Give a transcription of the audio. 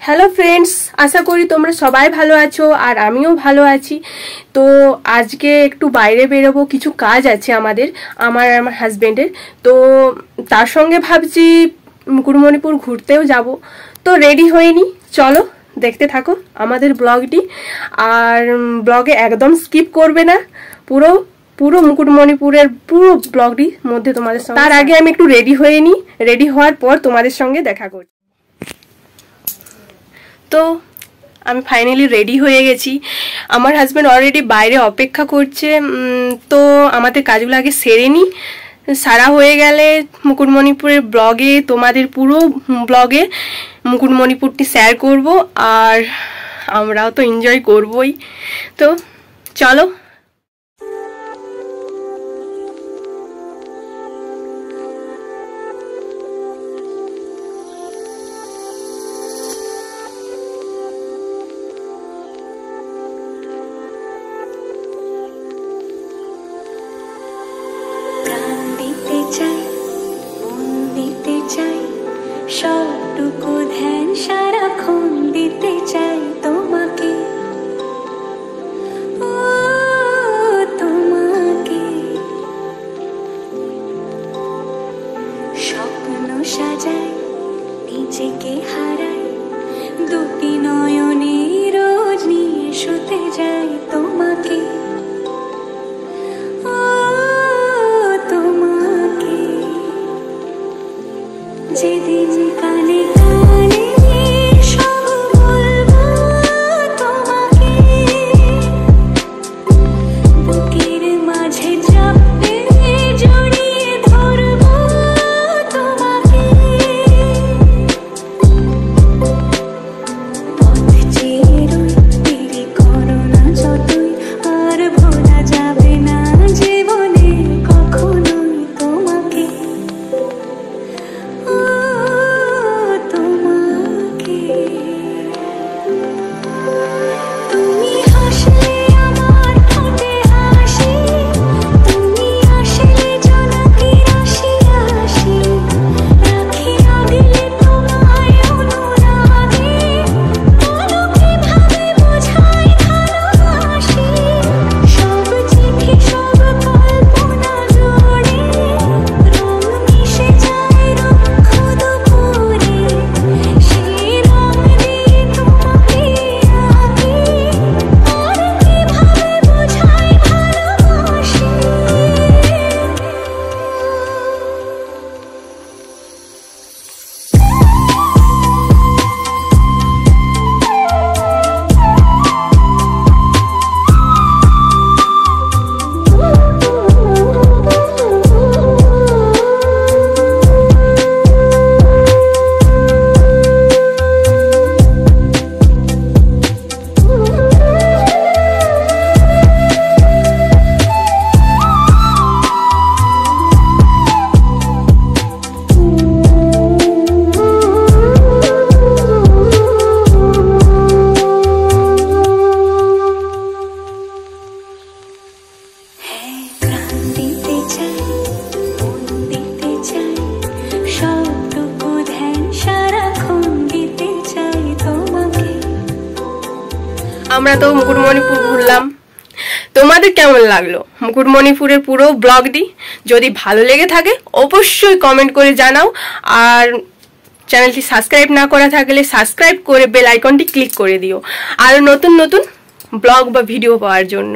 Hello friends, আশা করি তোমরা সবাই ভালো আছো আর আমিও ভালো আছি। তো আজকে একটু বাইরে বেরোবো, কিছু কাজ আছে আমার আর হাজবেন্ডের। তো তার সঙ্গে ভাবছি মুকুটমণিপুর ঘুরতেও যাব। তো রেডি হইনি, চলো দেখতে থাকো আমাদের ব্লগটি। আর ব্লগে একদম স্কিপ করবে না, পুরো পুরো মুকুটমণিপুরের পুরো ব্লগটি মধ্যে তোমাদের সঙ্গে। তার আগে আমি একটু রেডি হয়ে নিই, রেডি হওয়ার পর তোমাদের সঙ্গে দেখা করছি। তো আমি ফাইনালি রেডি হয়ে গেছি, আমার হাজব্যান্ড অলরেডি বাইরে অপেক্ষা করছে। তো আমাদের কাজগুলো আগে সেরে নিই, সারা হয়ে গেলে মুকুটমণিপুরের ব্লগে, তোমাদের পুরো ব্লগে মুকুটমণিপুরটি শেয়ার করব আর আমরাও তো এনজয় করবই। তো চলো। সবটুকু ধ্যান সারাক্ষণ দিতে চাই তোমাকে, ও তোমাকে। স্বপ্ন সাজাই, নিজেকে হারাই, দুটি নয়নে রোজ নিয়ে শুতে যাই তোমাকে, ও তোমাকে। যেদিন কানে কানে সব বলবো তোমাকে, বুকের মাঝে চাপতে জড়িয়ে ধরবো তোমাকে। পথ চেয়ে রই, দেরি করো না যতই, আর ভোলা যাবে না জীবনে কখনোই তোমাকে, ও তোমাকে। তুমি হাসলে আমার ঠোঁটে হাসি, তুমি আসলে জোনাকি রাশি রাশি, রাখি আগলে তোমায় অনুরাগে, বলো কিভাবে বোঝাই ভালোবাসি। সব চিঠি সব কল্পনা জোড়ে, রং মিশে যায় রুক্ষ দুপুরে, সেই রং দিয়ে তোমাকে আঁকি, আর কিভাবে বোঝাই ভালোবাসি। প্রাণ দিতে চাই, মন দিতে চাই, সবটুকু ধ্যান সারাক্ষণ দিতে চাই তোমাকে। আমরা তো মুকুটমণিপুর ঘুরলাম, তোমাদের কেমন লাগলো মুকুটমণিপুরের পুরো ব্লগটি? যদি ভালো লেগে থাকে অবশ্যই কমেন্ট করে জানাও, আর চ্যানেলটি সাবস্ক্রাইব না করা থাকলে সাবস্ক্রাইব করে বেল আইকনটি ক্লিক করে দিও আরো নতুন নতুন ব্লগ বা ভিডিও পাওয়ার জন্য।